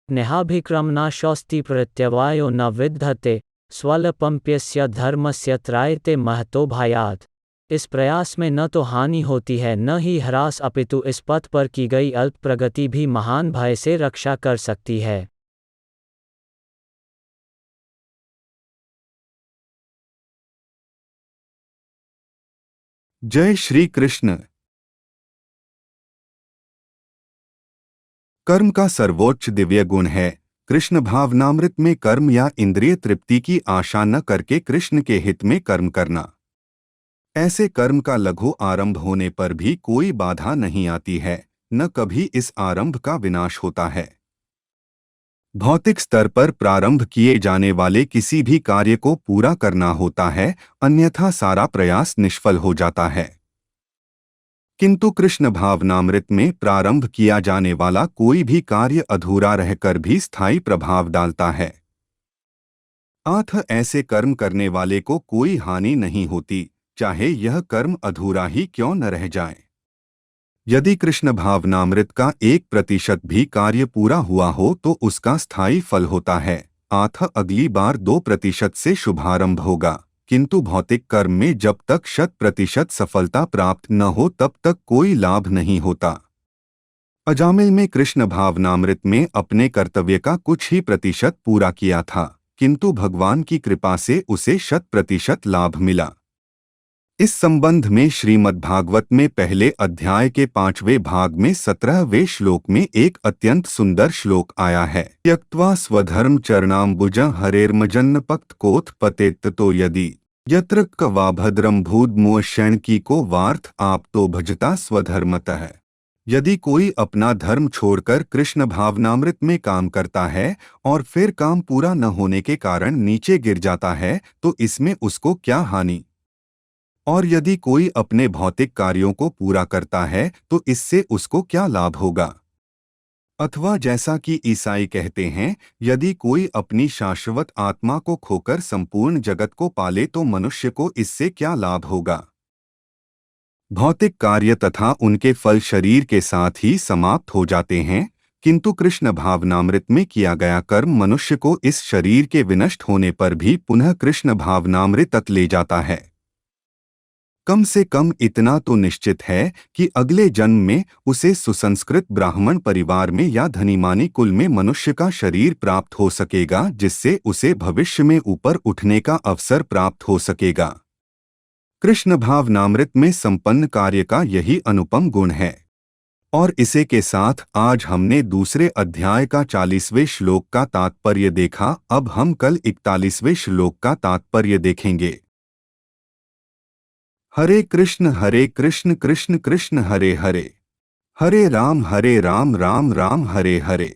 नेहाभिक्रमणा शौस्ति प्रत्यवायो न विद्यते स्वल्पम्प्यस्य धर्मस्य त्रायते महतो भयात्। इस प्रयास में न तो हानि होती है न ही ह्रास, अपितु इस पथ पर की गई अल्प प्रगति भी महान भय से रक्षा कर सकती है। जय श्री कृष्ण। कर्म का सर्वोच्च दिव्य गुण है। कृष्ण भावनामृत में कर्म या इंद्रिय तृप्ति की आशा न करके कृष्ण के हित में कर्म करना। ऐसे कर्म का लघु आरंभ होने पर भी कोई बाधा नहीं आती है, न कभी इस आरंभ का विनाश होता है। भौतिक स्तर पर प्रारंभ किए जाने वाले किसी भी कार्य को पूरा करना होता है, अन्यथा सारा प्रयास निष्फल हो जाता है। किंतु कृष्ण भावनामृत में प्रारंभ किया जाने वाला कोई भी कार्य अधूरा रहकर भी स्थायी प्रभाव डालता है। अतः ऐसे कर्म करने वाले को कोई हानि नहीं होती, चाहे यह कर्म अधूरा ही क्यों न रह जाए। यदि कृष्ण भावनामृत का 1% भी कार्य पूरा हुआ हो तो उसका स्थायी फल होता है, अतः अगली बार 2% से शुभारंभ होगा। किंतु भौतिक कर्म में जब तक 100% सफलता प्राप्त न हो तब तक कोई लाभ नहीं होता। अजामिल में कृष्ण भावनामृत में अपने कर्तव्य का कुछ ही प्रतिशत पूरा किया था, किंतु भगवान की कृपा से उसे 100% लाभ मिला। इस संबंध में श्रीमद्भागवत में पहले अध्याय के 5वें भाग में 17वें श्लोक में एक अत्यंत सुंदर श्लोक आया है। त्यक्त्वा स्वधर्म चरणाम्बुज हरेर्मजन्नपक्त कोथ पतेत तो यदि यत्र कवा भद्रम भूद्मुष्यण की को वार्थ आप तो भजता स्वधर्मतः। यदि कोई अपना धर्म छोड़कर कृष्ण भावनामृत में काम करता है और फिर काम पूरा न होने के कारण नीचे गिर जाता है तो इसमें उसको क्या हानि। और यदि कोई अपने भौतिक कार्यों को पूरा करता है तो इससे उसको क्या लाभ होगा। अथवा जैसा कि ईसाई कहते हैं, यदि कोई अपनी शाश्वत आत्मा को खोकर संपूर्ण जगत को पाले तो मनुष्य को इससे क्या लाभ होगा। भौतिक कार्य तथा उनके फल शरीर के साथ ही समाप्त हो जाते हैं, किंतु कृष्ण भावनामृत में किया गया कर्म मनुष्य को इस शरीर के विनष्ट होने पर भी पुनः कृष्ण भावनामृत तक ले जाता है। कम से कम इतना तो निश्चित है कि अगले जन्म में उसे सुसंस्कृत ब्राह्मण परिवार में या धनीमानी कुल में मनुष्य का शरीर प्राप्त हो सकेगा, जिससे उसे भविष्य में ऊपर उठने का अवसर प्राप्त हो सकेगा। कृष्ण भावनामृत में संपन्न कार्य का यही अनुपम गुण है। और इसे के साथ आज हमने दूसरे अध्याय का 40वें श्लोक का तात्पर्य देखा। अब हम कल 41वें श्लोक का तात्पर्य देखेंगे। हरे कृष्ण कृष्ण कृष्ण हरे हरे, हरे राम राम राम हरे हरे।